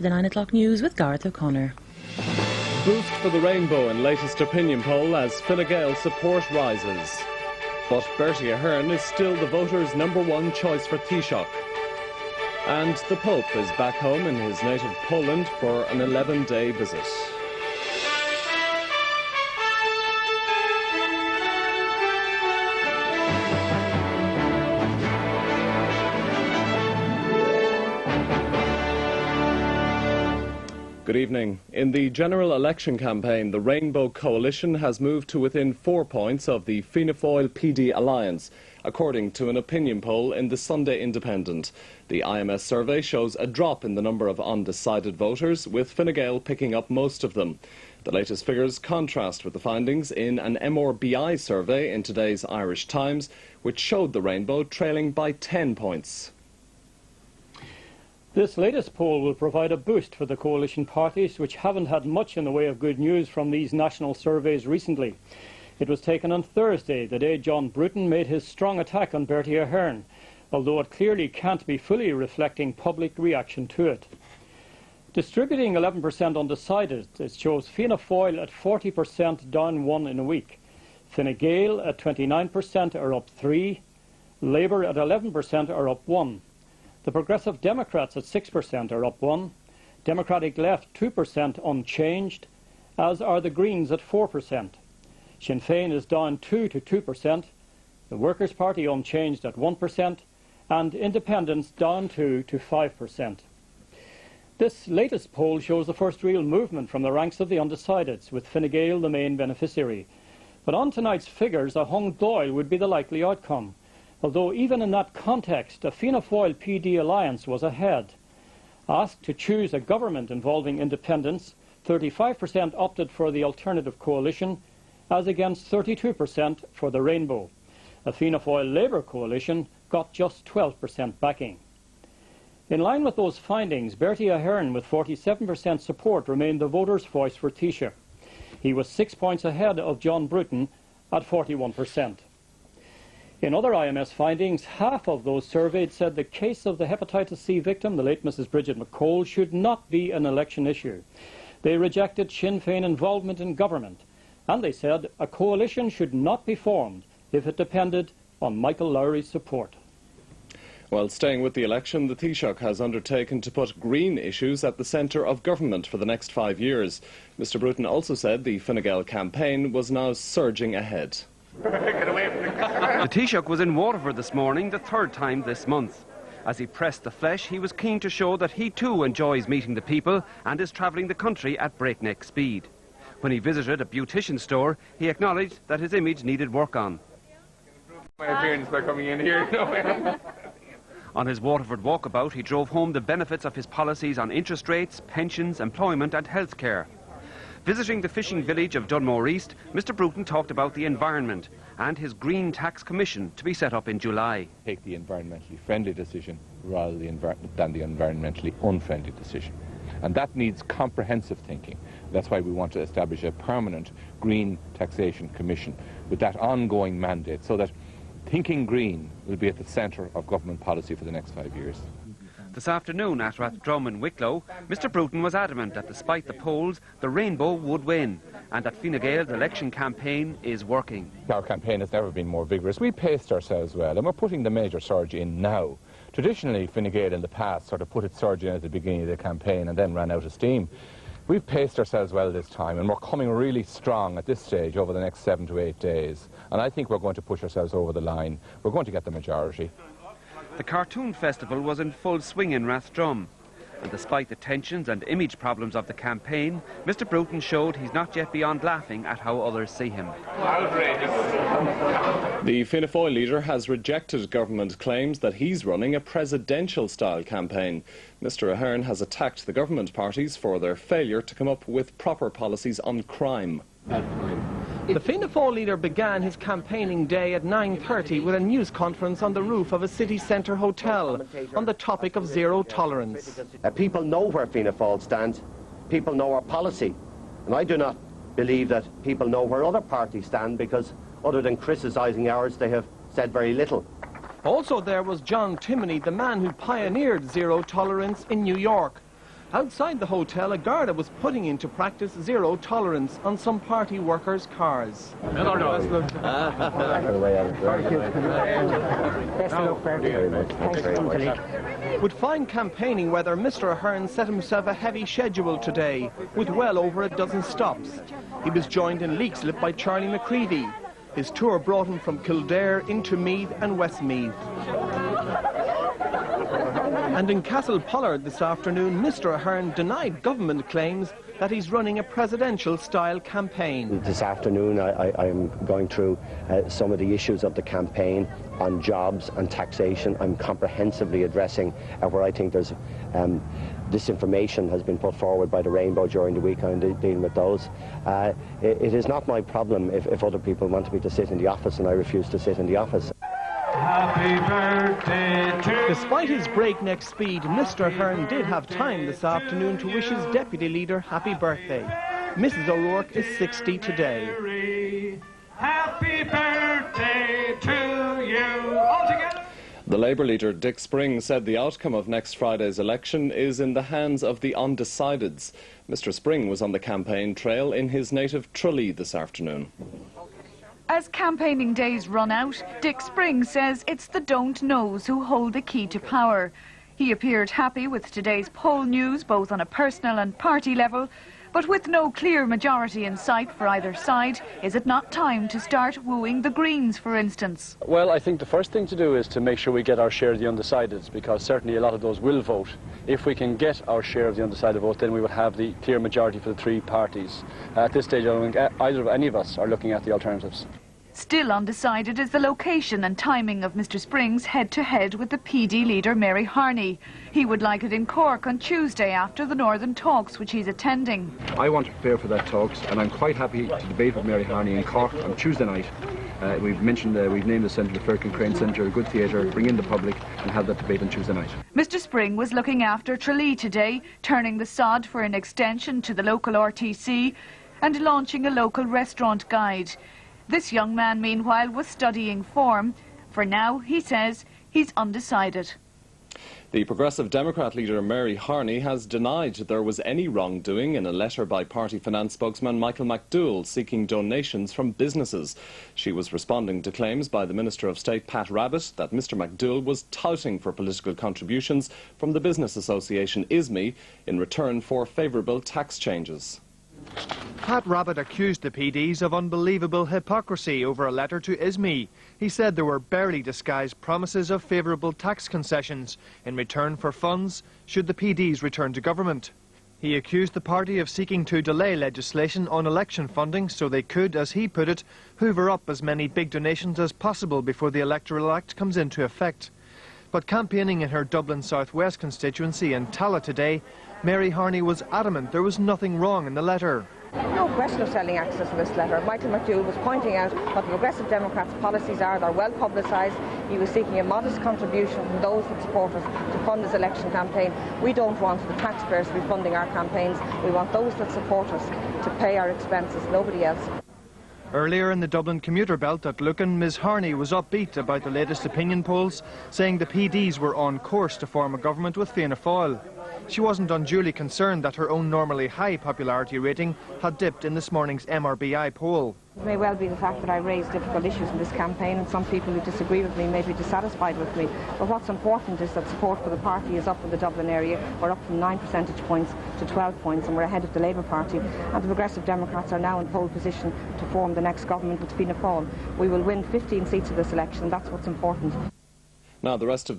for the 9 o'clock news with Gareth O'Connor. Boost for the Rainbow in latest opinion poll as Fine Gael support rises. But Bertie Ahern is still the voters' #1 choice for Taoiseach. And the Pope is back home in his native Poland for an 11-day visit. Good evening. In the general election campaign, the Rainbow Coalition has moved to within 4 points of the Fianna Fáil PD alliance, according to an opinion poll in the Sunday Independent. The IMS survey shows a drop in the number of undecided voters, with Fine Gael picking up most of them. The latest figures contrast with the findings in an MRBI survey in today's Irish Times, which showed the Rainbow trailing by 10 points. This latest poll will provide a boost for the coalition parties, which haven't had much in the way of good news from these national surveys recently. It was taken on Thursday, the day John Bruton made his strong attack on Bertie Ahern, although it clearly can't be fully reflecting public reaction to it. Distributing 11% undecided, it shows Fianna Fáil at 40%, down 1 in a week. Fine Gael at 29% are up 3, Labour at 11% are up 1. The Progressive Democrats at 6% are up 1, Democratic Left 2% unchanged, as are the Greens at 4%. Sinn Féin is down 2 to 2%, the Workers' Party unchanged at 1%, and Independents down 2 to 5%. This latest poll shows the first real movement from the ranks of the undecideds, with Fine Gael the main beneficiary. But on tonight's figures, a hung Dáil would be the likely outcome, although even in that context, a Fianna Fáil PD alliance was ahead. Asked to choose a government involving independents, 35% opted for the alternative coalition, as against 32% for the Rainbow. A Fianna Fáil Labour coalition got just 12% backing. In line with those findings, Bertie Ahern, with 47% support, remained the voters' voice for Taoiseach. He was 6 points ahead of John Bruton at 41%. In other IMS findings, half of those surveyed said the case of the hepatitis C victim, the late Mrs. Bridget McCole, should not be an election issue. They rejected Sinn Féin involvement in government, and they said a coalition should not be formed if it depended on Michael Lowry's support. While staying with the election, the Taoiseach has undertaken to put green issues at the centre of government for the next 5 years. Mr. Bruton also said the Fine Gael campaign was now surging ahead. The Taoiseach was in Waterford this morning, the 3rd time this month. As he pressed the flesh, he was keen to show that he too enjoys meeting the people and is travelling the country at breakneck speed. When he visited a beautician store, he acknowledged that his image needed work on. My appearance by coming in here. On his Waterford walkabout, he drove home the benefits of his policies on interest rates, pensions, employment and healthcare. Visiting the fishing village of Dunmore East, Mr. Bruton talked about the environment and his Green Tax Commission to be set up in July. Take the environmentally friendly decision rather than the environmentally unfriendly decision. And that needs comprehensive thinking. That's why we want to establish a permanent Green Taxation Commission with that ongoing mandate, so that thinking green will be at the centre of government policy for the next 5 years. This afternoon at Rathdrum in Wicklow, Mr. Bruton was adamant that despite the polls, the Rainbow would win, and that Fine Gael's election campaign is working. Our campaign has never been more vigorous. We paced ourselves well, and we're putting the major surge in now. Traditionally, Fine Gael in the past sort of put its surge in at the beginning of the campaign and then ran out of steam. We've paced ourselves well this time, and we're coming really strong at this stage over the next 7 to 8 days. And I think we're going to push ourselves over the line. We're going to get the majority. The Cartoon Festival was in full swing in Rathdrum, and despite the tensions and image problems of the campaign, Mr. Bruton showed he's not yet beyond laughing at how others see him. The Fianna Fáil leader has rejected government claims that he's running a presidential-style campaign. Mr. Ahern has attacked the government parties for their failure to come up with proper policies on crime. The Fianna Fáil leader began his campaigning day at 9:30 with a news conference on the roof of a city centre hotel on the topic of zero tolerance. People know where Fianna Fáil stands, people know our policy, and I do not believe that people know where other parties stand, because other than criticising ours, they have said very little. Also there was John Timoney, the man who pioneered zero tolerance in New York. Outside the hotel, a Garda was putting into practice zero tolerance on some party workers' cars. With fine campaigning weather, Mr Ahern set himself a heavy schedule today, with well over a dozen stops. He was joined in Leixlip by Charlie McCreevy. His tour brought him from Kildare into Meath and Westmeath. And in Castlepollard this afternoon, Mr Ahern denied government claims that he's running a presidential-style campaign. This afternoon I am going through some of the issues of the campaign on jobs and taxation. I'm comprehensively addressing where I think there's disinformation has been put forward by the Rainbow during the week. I'm dealing with those. It is not my problem if other people want me to sit in the office and I refuse to sit in the office. Happy birthday to Despite his breakneck speed, Mr Ahern did have time this afternoon to wish his deputy leader happy birthday. Mrs O'Rourke is 60 today. Happy birthday to you all together. The Labour leader Dick Spring said the outcome of next Friday's election is in the hands of the undecideds. Mr Spring was on the campaign trail in his native Tralee this afternoon. As campaigning days run out, Dick Spring says it's the don't knows who hold the key to power. He appeared happy with today's poll news, both on a personal and party level, but with no clear majority in sight for either side, is it not time to start wooing the Greens, for instance? Well, I think the first thing to do is to make sure we get our share of the undecideds, because certainly a lot of those will vote. If we can get our share of the undecided vote, then we would have the clear majority for the three parties. At this stage, I don't think either of any of us are looking at the alternatives. Still undecided is the location and timing of Mr Spring's head-to-head with the PD leader Mary Harney. He would like it in Cork on Tuesday after the Northern Talks, which he's attending. I want to prepare for that talks, and I'm quite happy to debate with Mary Harney in Cork on Tuesday night. We've named the centre the Firkin Crane Centre, a good theatre, bring in the public and have that debate on Tuesday night. Mr Spring was looking after Tralee today, turning the sod for an extension to the local RTC and launching a local restaurant guide. This young man, meanwhile, was studying form. For now, he says, he's undecided. The Progressive Democrat leader Mary Harney has denied there was any wrongdoing in a letter by party finance spokesman Michael McDowell seeking donations from businesses. She was responding to claims by the Minister of State Pat Rabbitte that Mr McDowell was touting for political contributions from the business association ISME in return for favourable tax changes. Pat Rabbitte accused the PDs of unbelievable hypocrisy over a letter to ISME. He said there were barely disguised promises of favourable tax concessions in return for funds should the PDs return to government. He accused the party of seeking to delay legislation on election funding so they could, as he put it, hoover up as many big donations as possible before the Electoral Act comes into effect. But campaigning in her Dublin South West constituency in Tallaght today, Mary Harney was adamant there was nothing wrong in the letter. No question of selling access to this letter. Michael McDowell was pointing out what the Progressive Democrats' policies are. They're well publicised. He was seeking a modest contribution from those that support us to fund his election campaign. We don't want the taxpayers to be funding our campaigns. We want those that support us to pay our expenses, nobody else. Earlier in the Dublin commuter belt at Lucan, Ms Harney was upbeat about the latest opinion polls, saying the PDs were on course to form a government with Fianna Fáil. She wasn't unduly concerned that her own normally high popularity rating had dipped in this morning's MRBI poll. It may well be the fact that I raised difficult issues in this campaign and some people who disagree with me may be dissatisfied with me. But what's important is that support for the party is up in the Dublin area. We're up from 9 percentage points to 12 points and we're ahead of the Labour Party. And the Progressive Democrats are now in pole position to form the next government with Fianna Fáil. We will win 15 seats of this election. That's what's important. Now, the rest of